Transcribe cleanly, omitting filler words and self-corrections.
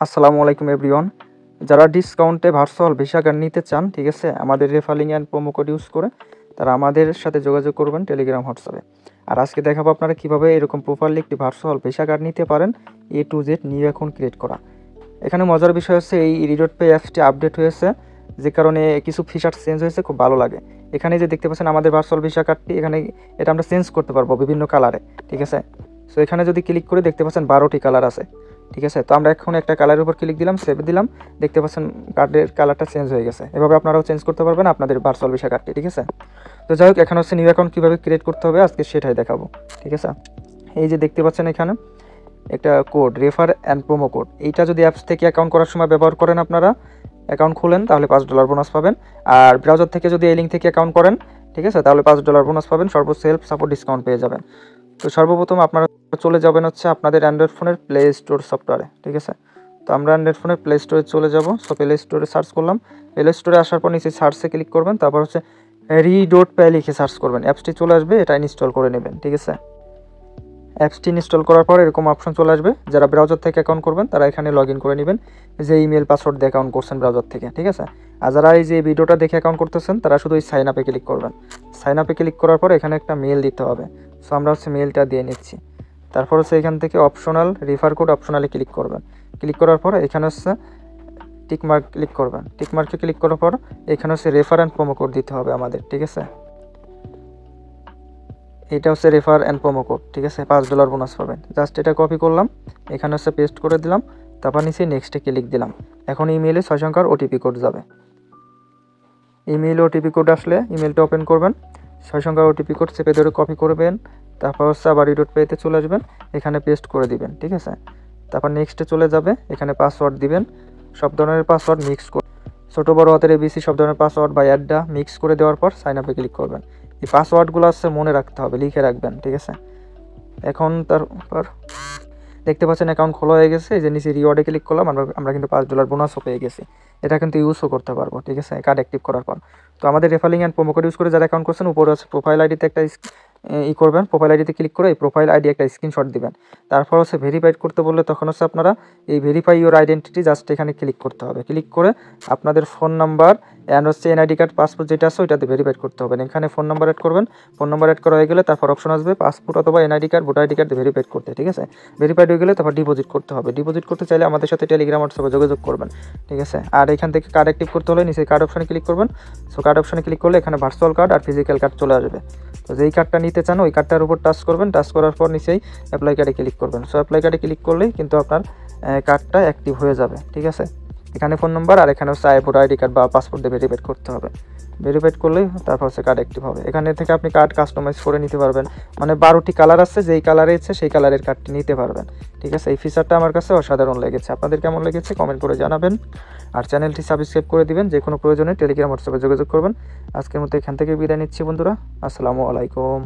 আসসালামু আলাইকুম এভরিওয়ান। যারা ডিসকাউন্টে ভার্চুয়াল ভিসা কার্ড নিতে চান, ঠিক আছে, আমাদের refer link and promo code use করে তারা আমাদের সাথে যোগাযোগ করবেন টেলিগ্রাম, হোয়াটসঅ্যাপে। আর আজকে দেখাবো আপনারা কীভাবে এরকম প্রপারলি একটি ভার্চুয়াল ভিসা কার্ড নিতে পারেন, A to Z new account create করা। এখানে মজার বিষয় হচ্ছে এই রি.পে অ্যাপসটি আপডেট হয়েছে, যে কারণে কিছু ফিচার চেঞ্জ হয়েছে, খুব ভালো লাগে। এখানে যে দেখতে পাচ্ছেন আমাদের ভার্চুয়াল ভিসা কার্ডটি, এখানে এটা আমরা চেঞ্জ করতে পারবো বিভিন্ন কালারে, ঠিক আছে। সো এখানে যদি ক্লিক করে দেখতে পাচ্ছেন 12টি কালার আছে, ঠিক আছে। তো আমরা এখন একটা কালারের উপর ক্লিক দিলাম, সেভ দিলাম, দেখতে পাচ্ছেন কার্ডের কালারটা চেঞ্জ হয়ে গেছে। এভাবে আপনারাও চেঞ্জ করতে পারবেন আপনাদের ভার্চুয়াল ভিসা কার্ডটি, ঠিক আছে। তো যাই হোক, এখন হচ্ছে নিউ অ্যাকাউন্ট কীভাবে ক্রিয়েট করতে হবে আজকে সেটাই দেখাবো, ঠিক আছে। এই যে দেখতে পাচ্ছেন এখানে একটা code, refer and promo code. এইটা যদি অ্যাপস থেকে অ্যাকাউন্ট করার সময় ব্যবহার করেন, আপনারা অ্যাকাউন্ট খুলেন তাহলে $5 বোনাস পাবেন। আর ব্রাউজার থেকে যদি এই লিঙ্ক থেকে অ্যাকাউন্ট করেন, ঠিক আছে, তাহলে $5 বোনাস পাবেন, সর্বোচ্চ সেলফ সাপোর্ট ডিসকাউন্ট পেয়ে যাবেন। তো সর্বপ্রথম আপনারা চলে যাবেন হচ্ছে আপনাদের অ্যান্ড্রয়েড ফোনের প্লে স্টোর সফটওয়্যারে, ঠিক আছে। তো আমরা অ্যান্ড্রয়েড ফোনের প্লে স্টোরে চলে যাব। সো প্লে স্টোরে সার্চ করলাম, প্লে স্টোরে আসার পর নিচে সার্চে ক্লিক করবেন, তারপর হচ্ছে রি.পে লিখে সার্চ করবেন, অ্যাপসটি চলে আসবে, এটা ইনস্টল করে নেবেন, ঠিক আছে। অ্যাপসটি ইনস্টল করার পর এরকম অপশন চলে আসবে। যারা ব্রাউজার থেকে অ্যাকাউন্ট করবেন তারা এখানে লগ ইন করে নেবেন, যে ইমেল পাসওয়ার্ড দিয়ে অ্যাকাউন্ট করছেন ব্রাউজার থেকে, ঠিক আছে। আর যারা এই যে ভিডিওটা দেখে অ্যাকাউন্ট করতেছেন তারা শুধু এই সাইন আপে ক্লিক করবেন। সাইন আপে ক্লিক করার পর এখানে একটা মেল দিতে হবে। সো আমরা হচ্ছে মেলটা দিয়ে নিচ্ছি। তারপর হচ্ছে এখান থেকে অপশনাল রেফার কোড, অপশনালে ক্লিক করবেন। ক্লিক করার পর এখানে হচ্ছে টিকমার্ক ক্লিক করবেন। টিকমার্কে ক্লিক করার পর এখানে হচ্ছে রেফার অ্যান্ড প্রোমো কোড দিতে হবে আমাদের, ঠিক আছে। এটা হচ্ছে রেফার অ্যান্ড প্রোমো কোড, ঠিক আছে, $5 বোনাস পাবেন। জাস্ট এটা কপি করলাম, এখানে হচ্ছে পেস্ট করে দিলাম, তারপর নিচে নেক্সটে ক্লিক দিলাম। এখন ইমেইলে 6 সংখ্যার ওটিপি কোড যাবে। ইমেইলে ওটিপি কোড আসলে ইমেলটা ওপেন করবেন, 6 সংখ্যার ওটিপি কোড চেপে ধরে কপি করবেন, তারপর হচ্ছে আবার রি.পেতে চলে আসবেন, এখানে পেস্ট করে দিবেন, ঠিক আছে। তারপর নেক্সটে চলে যাবে, এখানে পাসওয়ার্ড দিবেন, সব ধরনের পাসওয়ার্ড মিক্স করে, ছোটো বড় হাতের ABC সব ধরনের পাসওয়ার্ড বা অ্যাডটা মিক্স করে দেওয়ার পর সাইন আপে ক্লিক করবেন। এই পাসওয়ার্ডগুলো আছে মনে রাখতে হবে, লিখে রাখবেন, ঠিক আছে। এখন তারপর দেখতে পাচ্ছেন অ্যাকাউন্ট খোলা হয়ে গেছে। এই যে নিচে রিওয়ার্ডে ক্লিক করলাম, আমরা কিন্তু $5 বোনাসও পেয়ে গেছি। এটা কিন্তু ইউজও করতে পারবো, ঠিক আছে, কার্ড অ্যাক্টিভ করার পর। তো আমাদের referring and promo code use করে যারা অ্যাকাউন্ট করছেন, উপরে আছে প্রোফাইল আইডিতে একটা করবেন, প্রোফাইল আইডিতে ক্লিক করে এই প্রোফাইল আইডি একটা স্ক্রিনশট দিবেন। তারপর হচ্ছে ভেরিফাইড করতে বললে তখন হচ্ছে আপনারা এই ভেরিফাই ইউর আইডেন্টিটি জাস্ট এখানে ক্লিক করতে হবে। ক্লিক করে আপনাদের ফোন নাম্বার অ্যান্ড হচ্ছে এনআইডি কার্ড, পাসপোর্ট যেটা আছে ওইটাতে ভেরিফাইড করতে হবে। এখানে ফোন নাম্বার অ্যাড করবেন। ফোন নাম্বার অ্যাড করা হয়ে গেলে তারপর অপশন আসবে পাসপোর্ট অথবা NID card, voter ID card verified করতে, ঠিক আছে। ভেরিফাইড হয়ে গেলে তারপর ডিপোজিট করতে হবে। ডিপোজিট করতে চাইলে আমাদের সাথে টেলিগ্রাম, হোয়াটসঅ্যাপে যোগাযোগ করবেন, ঠিক আছে। আর এখান থেকে কার্ড অ্যাক্টিভ করতে হলে নিচে কার্ড অপশনে ক্লিক করবেন। সো কার্ড অপশনে ক্লিক করলে এখানে ভার্চুয়াল কার্ড আর ফিজিক্যাল কার্ড চলে আসবে। তো যেই কার্ডটা নিতে চান ওই কার্ডটার উপর টাচ করবেন, টাচ করার পর নিচেই অ্যাপ্লাই কার্ডে ক্লিক করবেন। সো অ্যাপ্লাই কার্ডে ক্লিক করলেই কিন্তু আপনার কার্ডটা অ্যাক্টিভ হয়ে যাবে, ঠিক আছে। এখানে ফোন নাম্বার আর এখানে হচ্ছে ভোটার আইডি কার্ড বা পাসপোর্ট দিয়ে ভেরিফাইড করতে হবে। ভেরিফাইড করলেই তারপর হচ্ছে কার্ড অ্যাক্টিভ হবে। এখানে থেকে আপনি কার্ড কাস্টমাইজ করে নিতে পারবেন, মানে 12টি কালার আছে, যেই কালারে ইচ্ছে সেই কালারের কার্ডটি নিতে পারবেন, ঠিক আছে। এই ফিচারটা আমার কাছে অসাধারণ লেগেছে। আপনাদের কেমন লেগেছে কমেন্ট করে জানাবেন। আর চ্যানেলটি সাবস্ক্রাইব করে দিবেন। যে কোনো প্রয়োজনে টেলিগ্রাম, হোয়াটসঅ্যাপে যোগাযোগ করবেন। আজকের মতো এখান থেকে বিদায় নিচ্ছি বন্ধুরা। আসসালামু আলাইকুম।